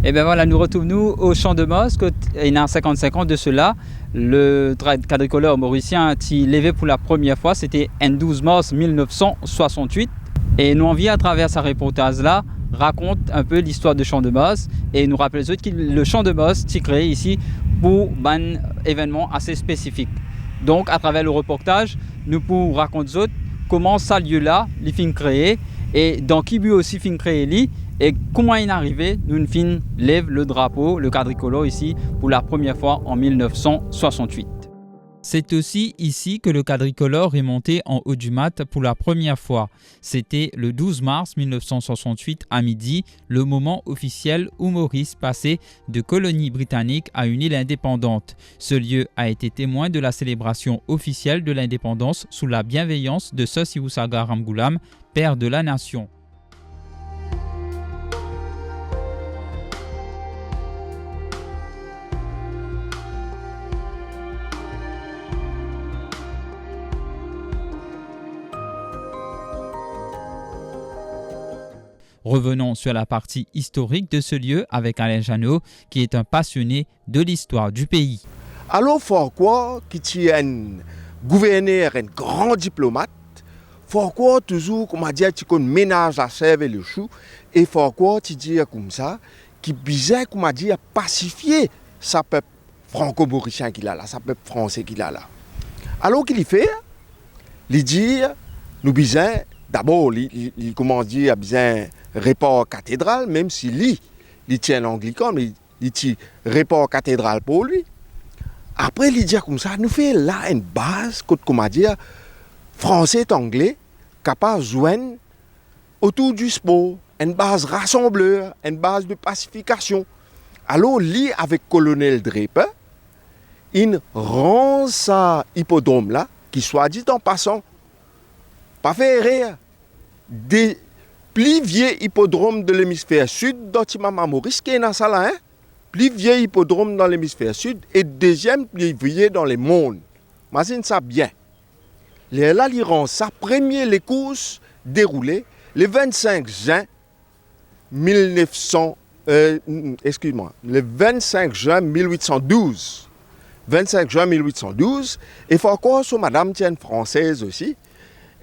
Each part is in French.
Et bien voilà, nous retrouvons au Champ de Mars, il y a 55 ans de cela. Le quadricolore mauricien qui levé pour la première fois, c'était en 12 mars 1968. Et nous envie à travers sa reportage là, raconte un peu l'histoire de Champ de Mars et nous rappelle que le Champ de Mars est créé ici pour un événement assez spécifique. Donc à travers le reportage, nous pouvons raconter comment ça lieu là, les films créés et dans qui but aussi film créé et comment il est arrivé, nous fin lève le drapeau, le quadricolore ici pour la première fois en 1968. C'est aussi ici que le quadricolore est monté en haut du mat pour la première fois. C'était le 12 mars 1968 à midi, le moment officiel où Maurice passait de colonie britannique à une île indépendante. Ce lieu a été témoin de la célébration officielle de l'indépendance sous la bienveillance de Sir Sibusaga Ramgoolam, père de la nation. Revenons sur la partie historique de ce lieu avec Alain Janot, qui est un passionné de l'histoire du pays. Alors, Farquhar, qui est un gouverneur, un grand diplomate, Farquhar toujours, comme on dit, tu connais ménage à servir le chou, et Farquhar, tu dis comme ça, qui bizarre, comme on dit, à pacifier sa peuple franco-mauricien qu'il a là, sa peuple français qu'il a là. Alors, qu'il fait, il dit, nous bizarre, d'abord, il commence à dire, à bien report cathédrale, même si il tient l'anglican, mais il tient report cathédrale pour lui. Après, il dit comme ça, nous fait là une base, comment dire, français et anglais, capable de joindre autour du sport, une base rassembleur, une base de pacification. Alors, lui, avec colonel Draper, il rend sa hippodrome là, qui soit dit en passant, pas fait rire, des plus vieux hippodromes de l'hémisphère sud, d'Otimama Maurice, qui est dans ça là, plus vieux hippodrome dans l'hémisphère sud, et deuxième plus vieux dans le monde. Imagine ça bien. Là, il rend sa première les courses déroulées le 25 juin 1812. 25 juin 1812. Et il faut encore sur Madame Tienne française aussi.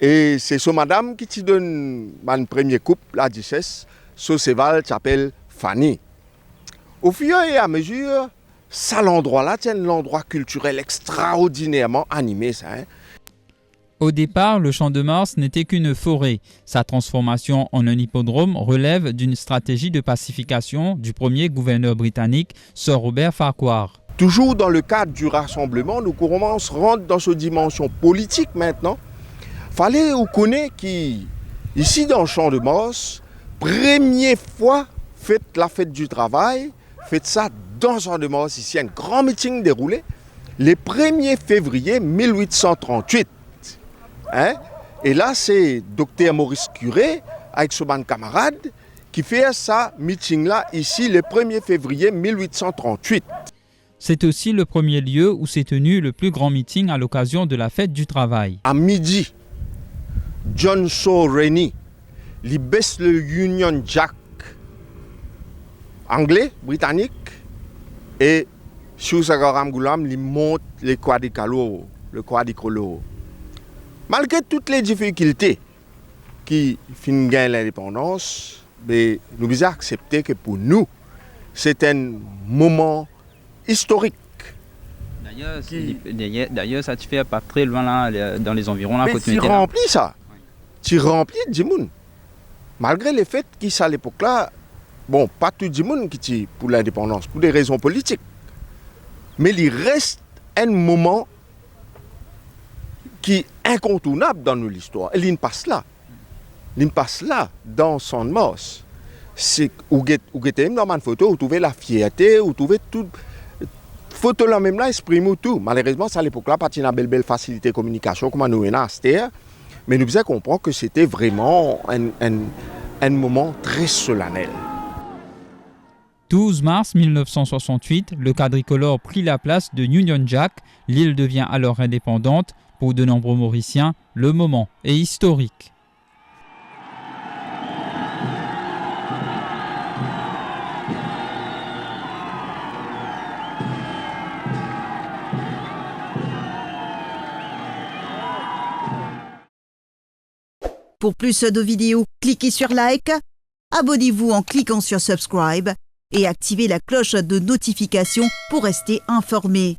Et c'est ce madame qui te donne ma première coupe, la duchesse, ce cheval s'appelle Fanny. Au fur et à mesure, ça l'endroit là, c'est un endroit culturel extraordinairement animé, ça. Au départ, le Champ de Mars n'était qu'une forêt. Sa transformation en un hippodrome relève d'une stratégie de pacification du premier gouverneur britannique, Sir Robert Farquhar. Toujours dans le cadre du rassemblement, nous commençons à rentrer dans cette dimension politique maintenant. Fallait vous connaître qu'ici dans le Champ de Mars, première fois, faites la fête du travail, faites ça dans le Champ de Mars, ici un grand meeting déroulé, le 1er février 1838. Et là, c'est Dr Maurice Curé, avec son camarade, qui fait ça meeting là, ici, le 1er février 1838. C'est aussi le premier lieu où s'est tenu le plus grand meeting à l'occasion de la fête du travail. À midi, John Shaw Rennie, il baisse le Union Jack anglais, britannique, et Sibusaga Ramgoolam, il monte le quadricolore. Malgré toutes les difficultés qui fin gagnent l'indépendance, nous devons accepter que pour nous, c'est un moment historique. D'ailleurs, ça te fait pas très loin là, dans les environs. Là, mais tu remplis ça. Tu remplis du monde. Malgré le fait qu'à l'époque-là, bon, pas tout le monde qui est pour l'indépendance, pour des raisons politiques. Mais il reste un moment qui est incontournable dans l'histoire. Et il passe là. Il passe là, dans son mars. C'est où vous êtes dans ma photo, vous trouvez la fierté, vous trouvez tout. Photo là même là exprime tout. Malheureusement, à l'époque-là, pas une belle facilité de communication comme nous avons à Astéa. Mais nous devons comprendre que c'était vraiment un moment très solennel. 12 mars 1968, le quadricolore prit la place de Union Jack. L'île devient alors indépendante. Pour de nombreux Mauriciens, le moment est historique. Pour plus de vidéos, cliquez sur like, abonnez-vous en cliquant sur subscribe et activez la cloche de notification pour rester informé.